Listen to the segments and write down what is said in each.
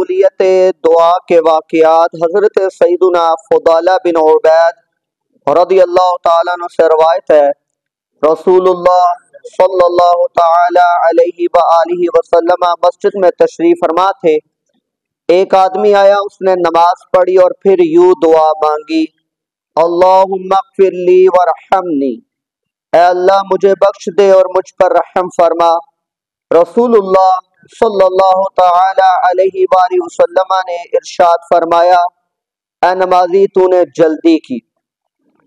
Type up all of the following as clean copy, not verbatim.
قبولیت دعا کے واقعات حضرت سیدنا فضالہ بن عبید رضی اللہ تعالیٰ عنہ سے روایت ہے۔ رسول اللہ صلی اللہ تعالی علیہ وآلہ وسلم مسجد میں تشریف فرما تھے۔ ایک آدمی آیا، اس نے نماز پڑھی اور پھر یوں دعا مانگی، اللہم اغفر لی ورحمنی، اے اللہ مجھے بخش دے اور مجھ پر رحم فرما۔ رسول اللہ صلی اللہ تعالی علیہ وآلہ وسلم نے ارشاد فرمایا، اے نمازی تو نے جلدی کی۔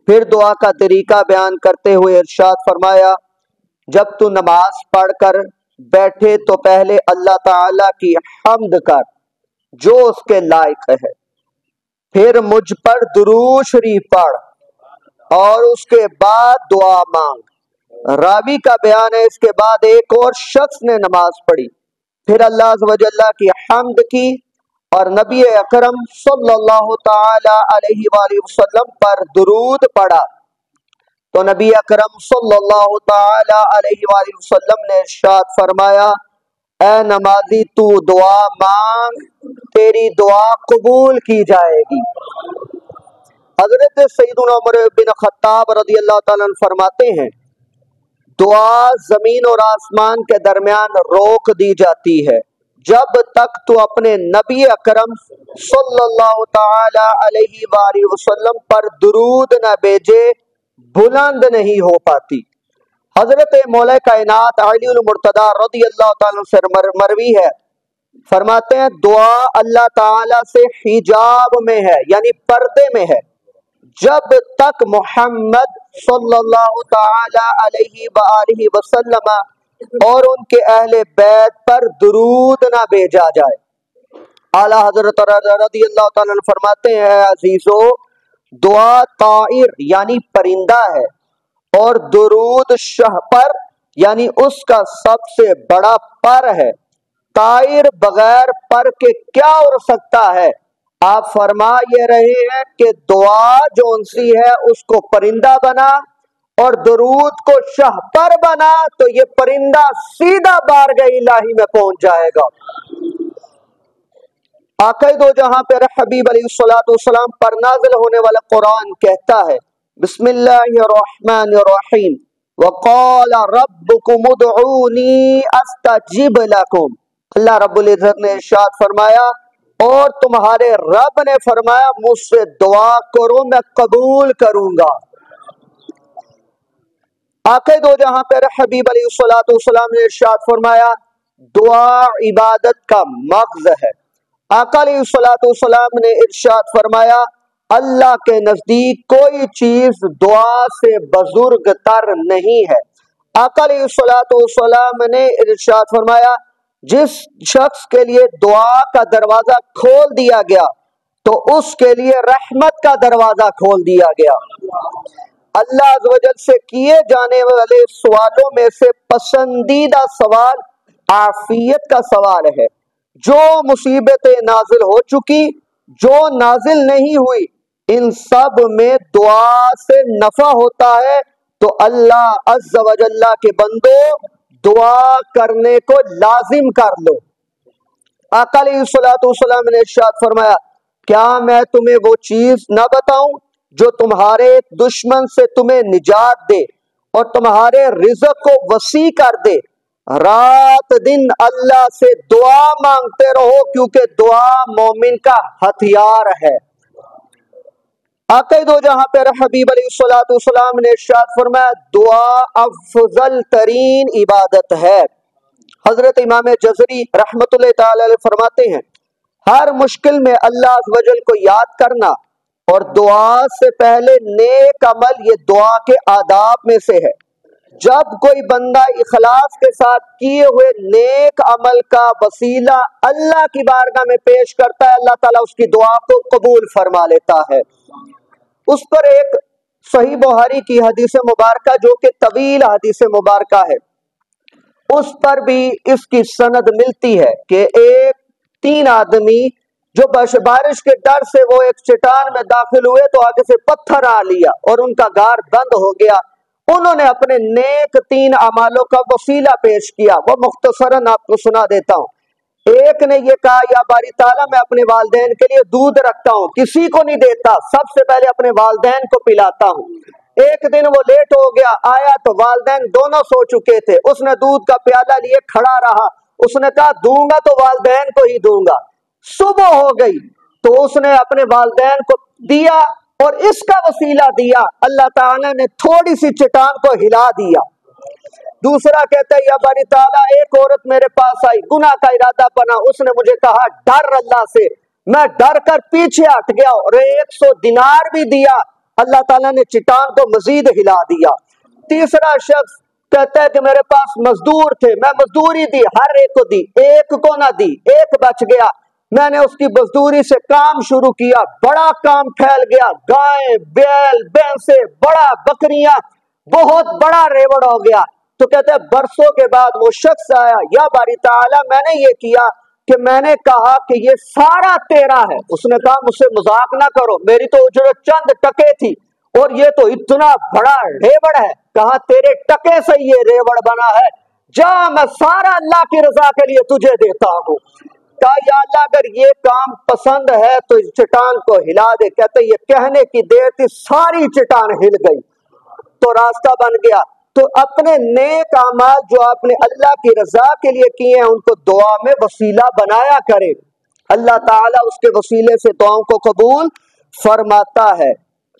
پھر دعا کا طریقہ بیان کرتے ہوئے ارشاد فرمایا، جب تو نماز پڑھ کر بیٹھے تو پہلے اللہ تعالی کی حمد کر جو اس کے لائق ہے، پھر مجھ پر درود شریف پڑھ اور اس کے بعد دعا مانگ۔ راوی کا بیان ہے اس کے بعد ایک اور شخص نے نماز پڑھی، پھر اللہ عز و جل کی حمد کی اور نبی اکرم صلی اللہ تعالی علیہ وآلہ وسلم پر درود پڑھا تو نبی اکرم صلی اللہ تعالی علیہ وآلہ وسلم نے ارشاد فرمایا، اے نمازی تو دعا مانگ، تیری دعا قبول کی جائے گی۔ حضرت سیدنا عمر بن خطاب رضی اللہ تعالیٰ عنہ فرماتے ہیں، دعا زمین اور آسمان کے درمیان روک دی جاتی ہے جب تک تو اپنے نبی اکرم صلی اللہ تعالی علیہ وآلہ وسلم پر درود نہ بھیجے بلند نہیں ہو پاتی۔ حضرت مولا کائنات علی المرتضیٰ رضی اللہ تعالیٰ عنہ سے مروی ہے، فرماتے ہیں دعا اللہ تعالی سے حجاب میں ہے، یعنی پردے میں ہے، جب تک محمد صلی اللہ تعالی علیہ وآلہ وسلم اور ان کے اہل بیت پر درود نہ بھیجا جائے۔ اعلیٰ حضرت رضی اللہ تعالیٰ عنہ فرماتے ہیں، اے عزیزو، دعا طائر یعنی پرندہ ہے اور درود شہپر یعنی اس کا سب سے بڑا پر ہے۔ طائر بغیر پر کے کیا اڑ سکتا ہے؟ آپ فرما یہ رہے ہیں کہ دعا جو انسی ہے اس کو پرندہ بنا اور درود کو شہپر بنا تو یہ پرندہ سیدھا بارگاہ الہی میں پہنچ جائے گا۔ آقا دو جہاں پر حبیب علیہ السلام پر نازل ہونے والا قرآن کہتا ہے، بسم اللہ الرحمن الرحیم، وقال ربکم ادعونی استجب لکم۔ اللہ رب العزت نے ارشاد فرمایا اور تمہارے رب نے فرمایا مجھ سے دعا کرو میں قبول کروں گا۔ آقا دو جہاں پر حبیب علیہ السلام نے ارشاد فرمایا دعا عبادت کا مغز ہے۔ آقا علیہ السلام نے ارشاد فرمایا اللہ کے نزدیک کوئی چیز دعا سے بزرگ تر نہیں ہے۔ آقا علیہ السلام نے ارشاد فرمایا جس شخص کے لیے دعا کا دروازہ کھول دیا گیا تو اس کے لیے رحمت کا دروازہ کھول دیا گیا۔ اللہ عز و جل سے کیے جانے والے سوالوں میں سے پسندیدہ سوال عافیت کا سوال ہے۔ جو مصیبتیں نازل ہو چکی، جو نازل نہیں ہوئی، ان سب میں دعا سے نفع ہوتا ہے، تو اللہ عز و جل کے بندو دعا کرنے کو لازم کر لو۔ آقا علیہ السلام نے ارشاد فرمایا کیا میں تمہیں وہ چیز نہ بتاؤں جو تمہارے دشمن سے تمہیں نجات دے اور تمہارے رزق کو وسیع کر دے؟ رات دن اللہ سے دعا مانگتے رہو کیونکہ دعا مومن کا ہتھیار ہے۔ آقا دو جہاں پر حبیب علیہ السلام نے ارشاد فرمایا دعا افضل ترین عبادت ہے۔ حضرت امام جزری رحمت اللہ تعالی علیہ فرماتے ہیں ہر مشکل میں اللہ عز و جل کو یاد کرنا اور دعا سے پہلے نیک عمل یہ دعا کے آداب میں سے ہے۔ جب کوئی بندہ اخلاص کے ساتھ کیے ہوئے نیک عمل کا وسیلہ اللہ کی بارگاہ میں پیش کرتا ہے، اللہ تعالیٰ اس کی دعا کو قبول فرما لیتا ہے۔ اس پر ایک صحیح بخاری کی حدیث مبارکہ جو کہ طویل حدیث مبارکہ ہے، اس پر بھی اس کی سند ملتی ہے کہ تین آدمی جو بارش کے ڈر سے وہ ایک چٹان میں داخل ہوئے تو آگے سے پتھر آ لیا اور ان کا غار بند ہو گیا۔ انہوں نے اپنے نیک تین اعمالوں کا وسیلہ پیش کیا، وہ مختصراً آپ کو سنا دیتا ہوں۔ ایک نے یہ کہا یا باری تعالیٰ میں اپنے والدین کے لیے دودھ رکھتا ہوں، کسی کو نہیں دیتا، سب سے پہلے اپنے والدین کو پلاتا ہوں۔ ایک دن وہ لیٹ ہو گیا، آیا تو والدین دونوں سو چکے تھے، اس نے دودھ کا پیالہ لیے کھڑا رہا، اس نے کہا دوں گا تو والدین کو ہی دوں گا۔ صبح ہو گئی تو اس نے اپنے والدین کو دیا، اور اس کا وسیلہ دیا، اللہ تعالیٰ نے تھوڑی سی چٹان کو ہلا دیا۔ دوسرا کہتا ہے یا باری تعالیٰ ایک عورت میرے پاس آئی، گناہ کا ارادہ بنا، اس نے مجھے کہا ڈر اللہ سے، میں ڈر کر پیچھے ہٹ گیا اور 100 دینار بھی دیا، اللہ تعالیٰ نے چٹان کو مزید ہلا دیا۔ تیسرا شخص کہتا ہے کہ میرے پاس مزدور تھے، میں مزدوری دی، ہر ایک کو دی، ایک کو نہ دی، ایک بچ گیا، میں نے اس کی مزدوری سے کام شروع کیا، بڑا کام پھیل گیا، گائے بیل بھینسیں، بڑا بکریاں، بہت بڑا ریوڑ ہو گیا۔ تو کہتے ہیں برسوں کے بعد وہ شخص آیا، یا باری تعالیٰ میں نے یہ کیا کہ میں نے کہا کہ یہ سارا تیرا ہے۔ اس نے کہا مجھ سے مذاق نہ کرو، میری تو اجرت چند ٹکے تھی اور یہ تو اتنا بڑا ریوڑ ہے۔ کہا تیرے ٹکے سے یہ ریوڑ بنا ہے، جا میں سارا اللہ کی رضا کے لیے تجھے دیتا ہوں۔ کہا یا اللہ اگر یہ کام پسند ہے تو اس چٹان کو ہلا دے۔ کہتے یہ کہنے کی دیر تھی، ساری چٹان ہل گئی تو راستہ بن گیا۔ تو اپنے نیک اعمال جو آپ نے اللہ کی رضا کے لیے کیے ہیں ان کو دعا میں وسیلہ بنایا کرے، اللہ تعالیٰ اس کے وسیلے سے دعاؤں کو قبول فرماتا ہے۔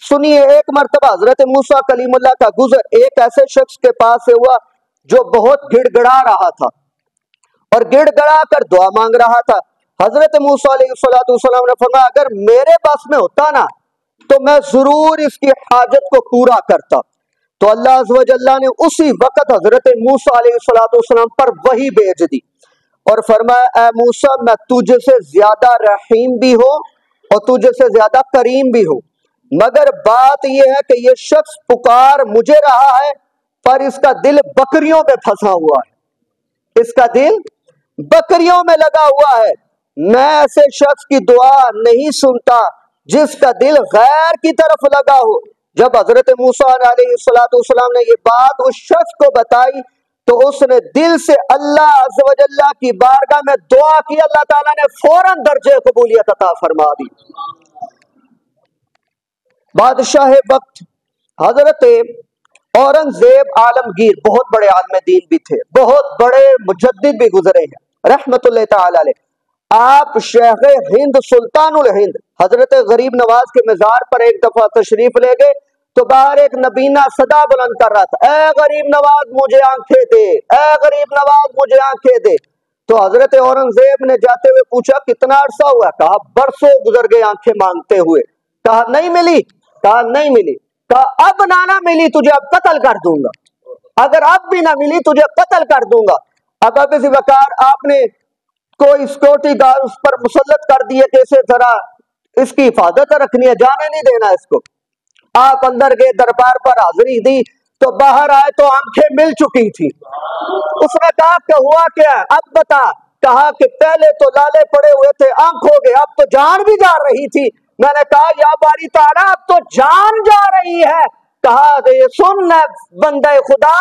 سنیے، ایک مرتبہ حضرت موسیٰ کلیم اللہ کا گزر ایک ایسے شخص کے پاس سے ہوا جو بہت گڑ گڑا رہا تھا اور گڑ گڑا کر دعا مانگ رہا تھا۔ حضرت موسیٰ علیہ السلام نے فرمایا اگر میرے پاس میں ہوتا نا تو میں ضرور اس کی حاجت کو پورا کرتا۔ تو اللہ عز و جل نے اسی وقت حضرت موسیٰ علیہ السلام پر وحی بھیج دی اور فرمایا اے موسیٰ میں تجھ سے زیادہ رحیم بھی ہوں اور تجھ سے زیادہ کریم بھی ہوں، مگر بات یہ ہے کہ یہ شخص پکار مجھے رہا ہے پر اس کا دل بکریوں میں پھنسا ہوا ہے، اس کا دل بکریوں میں لگا ہوا ہے۔ میں ایسے شخص کی دعا نہیں سنتا جس کا دل غیر کی طرف لگا ہو۔ جب حضرت موسیٰ علیہ السلام نے یہ بات اس شخص کو بتائی تو اس نے دل سے اللہ عز و جل کی بارگاہ میں دعا کی، اللہ تعالیٰ نے فوراً درجہ قبولیت عطا فرما دی۔ بادشاہ وقت حضرت اورنگزیب عالمگیر بہت بڑے عالم دین بھی تھے، بہت بڑے مجدد بھی گزرے ہیں رحمت اللہ تعالی علیہ۔ آپ شیخ ہند سلطان الہند حضرت غریب نواز کے مزار پر ایک دفعہ تشریف لے گئے تو باہر ایک نبینہ صدا بلند کر رہا تھا، اے غریب نواز مجھے آنکھیں دے، اے غریب نواز مجھے آنکھیں دے۔ تو حضرت اورنگزیب نے جاتے ہوئے پوچھا کتنا عرصہ ہوا؟ کہا برسوں گزر گئے آنکھیں مانگتے ہوئے۔ کہا نہیں ملی؟ کہا نہیں ملی۔ کہا اب نہ ملی تجھے اب قتل کر دوں گا، اگر اب بھی نہ ملی تجھے قتل کر دوں گا۔ اب ذی وقار آپ نے کوئی سیکورٹی گارڈ اس پر مسلط کر دیے کہ اسے ذرا اس کی حفاظت رکھنی ہے، جانے نہیں دینا اس کو۔ آپ اندر گئے، دربار پر حاضری دی تو باہر آئے تو آنکھیں مل چکی تھی۔ اس نے کہا کہ ہوا کیا ہے اب بتا۔ کہا کہ پہلے تو لالے پڑے ہوئے تھے، آنکھ ہو گئے، اب تو جان بھی جا رہی تھی۔ میں نے کہا یا باری تعالیٰ اب تو جان جا رہی ہے۔ کہا سن بندے خدا،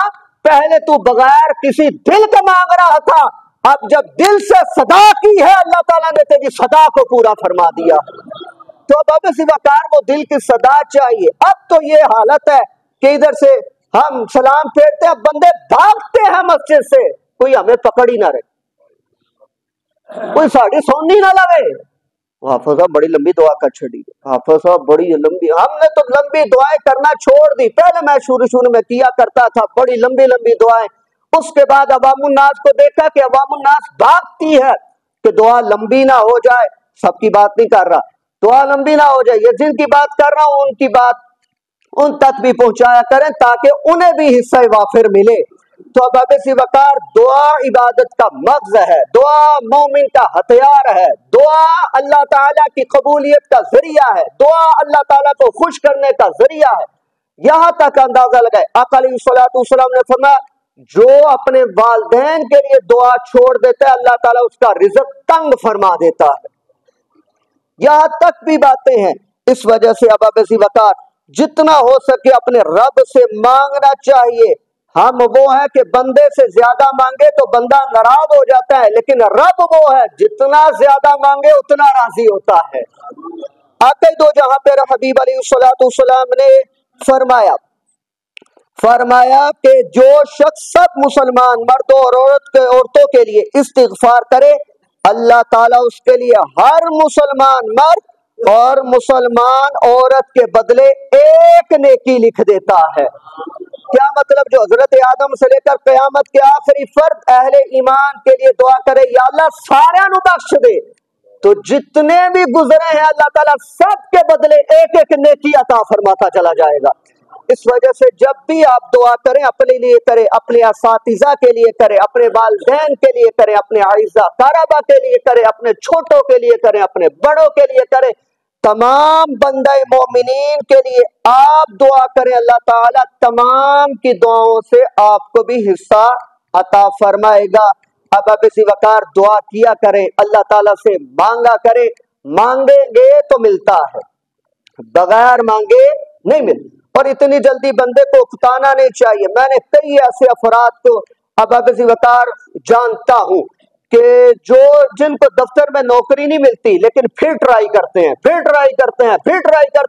پہلے تو بغیر کسی دل کے مانگ رہا تھا، اب جب دل سے صدا کی ہے اللہ تعالیٰ نے تیری صدا کو پورا فرما دیا۔ تو اب اسی وقار وہ دل کی صدا چاہیے۔ اب تو یہ حالت ہے کہ ادھر سے ہم سلام پھیرتے ہیں، بندے بھاگتے ہیں مسجد سے، کوئی ہمیں پکڑ ہی نہ رہے، کوئی ساڑی سونی نہ لگے۔ حافظ صاحب بڑی لمبی دعا کر چھڑی، حافظ صاحب بڑی لمبی۔ ہم نے تو لمبی دعائیں کرنا چھوڑ دی، پہلے میں شروع میں کیا کرتا تھا بڑی لمبی لمبی دعائیں، اس کے بعد عوام الناس کو دیکھا کہ عوام الناس بھاگتی ہے کہ دعا لمبی نہ ہو جائے۔ سب کی بات نہیں کر رہا، دعا لمبی نہ ہو جائے، یہ جن کی بات کر رہا ہوں ان کی بات ان تک بھی پہنچایا کریں تاکہ انہیں بھی حصہ وافر ملے۔ تو اب اسی وقار دعا عبادت کا مغز ہے، دعا مومن کا ہتھیار ہے، دعا اللہ تعالیٰ کی قبولیت کا ذریعہ ہے، دعا اللہ تعالیٰ کو خوش کرنے کا ذریعہ ہے۔ یہاں تک اندازہ لگائے، آقا علیہ الصلوۃ والسلام نے فرمایا جو اپنے والدین کے لیے دعا چھوڑ دیتا ہے اللہ تعالیٰ اس کا رزق تنگ فرما دیتا ہے۔ یہاں تک بھی باتیں ہیں، اس وجہ سے اب اسی وقت جتنا ہو سکے اپنے رب سے مانگنا چاہیے، ہم وہ ہیں کہ بندے سے زیادہ مانگے تو بندہ ناراض ہو جاتا ہے، لیکن رب وہ ہے جتنا زیادہ مانگے اتنا راضی ہوتا ہے۔ آقا دو جہاں پہ حبیب علیہ السلام نے فرمایا کہ جو شخص سب مسلمان مردوں اور عورتوں کے لیے استغفار کرے، اللہ تعالیٰ اس کے لیے ہر مسلمان مرد اور مسلمان عورت کے بدلے ایک نیکی لکھ دیتا ہے۔ کیا مطلب؟ جو حضرت آدم سے لے کر قیامت کے آخری فرد اہل ایمان کے لیے دعا کرے یا اللہ سارے نو بخش دے، تو جتنے بھی گزرے ہیں اللہ تعالیٰ سب کے بدلے ایک ایک نیکی عطا فرماتا چلا جائے گا۔ اس وجہ سے جب بھی آپ دعا کریں اپنے لیے کریں، اپنے اساتذہ کے لیے کریں، اپنے والدین کے لیے کریں، اپنے اعزاء قرابہ کے لیے کریں، اپنے چھوٹوں کے لیے کریں، اپنے بڑوں کے لیے کریں، تمام بندہ مومنین کے لیے آپ دعا کریں، اللہ تعالیٰ تمام کی دعاؤں سے آپ کو بھی حصہ عطا فرمائے گا۔ اب اسی وقار دعا کیا کریں، اللہ تعالیٰ سے مانگا کریں، مانگیں گے تو ملتا ہے، بغیر مانگے نہیں ملتا۔ اور اتنی جلدی بندے کو اکتانا نہیں چاہیے۔ میں نے کئی ایسے افراد کو اب اسی وقار جانتا ہوں کہ جن کو دفتر میں نوکری نہیں ملتی لیکن پھر ٹرائی کرتے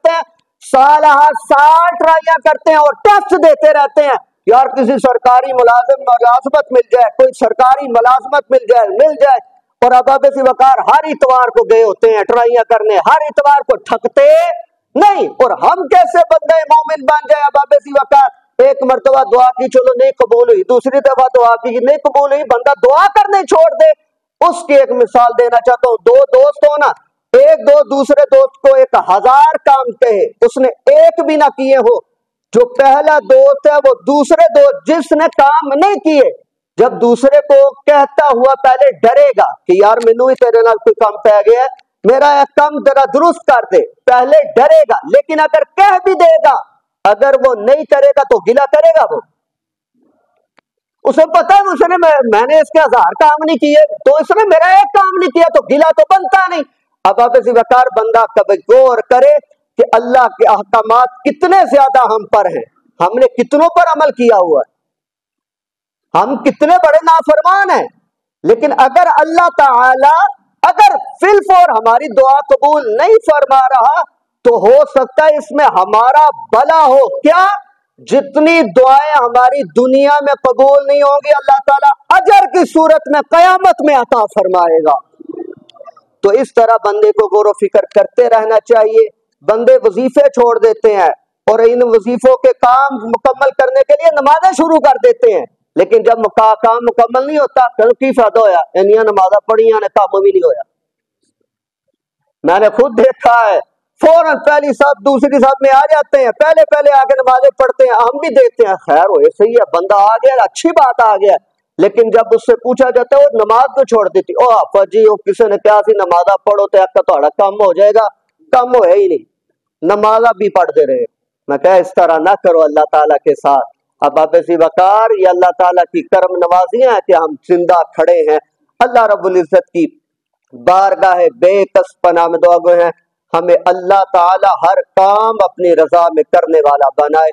ہیں، سالہ سال ٹرائیاں کرتے ہیں اور ٹیسٹ دیتے رہتے ہیں، یار کسی سرکاری ملازمت مل جائے، کوئی سرکاری ملازمت مل جائے۔ اور اب اسی وقار ہر اتوار کو گئے ہوتے ہیں ٹرائیاں کرنے، ہر اتوار کو تھکتے نہیں۔ اور ہم کیسے بندے مومن بن جائے؟ اب اسی وقار ایک مرتبہ دعا کی، چلو نہیں قبول ہوئی، دوسری دفعہ دعا کی نہیں قبول ہوئی، بندہ دعا کرنے چھوڑ دے۔ اس کی ایک مثال دینا چاہتا ہوں۔ دو دوست ہو نا، ایک دو دوسرے دوست کو 1000 کام کہے، اس نے ایک بھی نہ کیے ہو، جو پہلا دوست ہے وہ دوسرے دوست جس نے کام نہیں کیے، جب دوسرے کو کہتا ہوا پہلے ڈرے گا کہ یار مینوں ہی تیرے نال کوئی کام پہ گیا ہے، میرا ایک کام ذرا درست کر دے، پہلے ڈرے گا، لیکن اگر کہہ بھی دے گا، اگر وہ نہیں کرے گا تو گلہ کرے گا۔ وہ اسے پتا ہے میں نے اس کے 1000 کام نہیں کیے، تو اس نے میرا ایک کام نہیں کیا، تو گلہ تو بنتا نہیں۔ اب اسی وقار بندہ کبھی غور کرے کہ اللہ کے احکامات کتنے زیادہ ہم پر ہیں، ہم نے کتنوں پر عمل کیا ہوا ہے، ہم کتنے بڑے نافرمان ہیں۔ لیکن اگر اللہ تعالی اگر فی الفور ہماری دعا قبول نہیں فرما رہا تو ہو سکتا ہے اس میں ہمارا بھلا ہو۔ کیا؟ جتنی دعائیں ہماری دنیا میں قبول نہیں ہوں گی، اللہ تعالیٰ اجر کی صورت میں قیامت میں عطا فرمائے گا۔ تو اس طرح بندے کو غور و فکر کرتے رہنا چاہیے۔ بندے وظیفے چھوڑ دیتے ہیں اور ان وظیفوں کے کام مکمل کرنے کے لیے نمازیں شروع کر دیتے ہیں، لیکن جب کام مکمل نہیں ہوتا تو کی فائدہ ہویا؟ انیاں نمازیں پڑھیاں نے، کام بھی نہیں ہویا۔ میں نے خود دیکھا ہے، فوراً پہلی صف دوسری صف میں آ جاتے ہیں، پہلے آ کے نمازیں پڑھتے ہیں، ہم بھی دیکھتے ہیں خیر ہوئے صحیح ہے، بندہ آ گیا، اچھی بات آ گیا، لیکن جب اس سے پوچھا جاتا ہے وہ نماز کو چھوڑ دیتی، او آپا جی وہ کسی نے کہا سی نمازہ پڑھو تو ایک کا تھوڑا کم ہو جائے گا، کم ہو ہی نہیں، نمازہ بھی پڑھتے رہے۔ میں کہا اس طرح نہ کرو اللہ تعالیٰ کے ساتھ۔ اب اسی وقار یہ اللہ تعالیٰ کی کرم نوازیاں ہیں کہ ہم زندہ کھڑے ہیں۔ اللہ رب العزت کی بارگاہ بے کس پناہ میں دعا گو ہیں، ہمیں اللہ تعالیٰ ہر کام اپنی رضا میں کرنے والا بنائے۔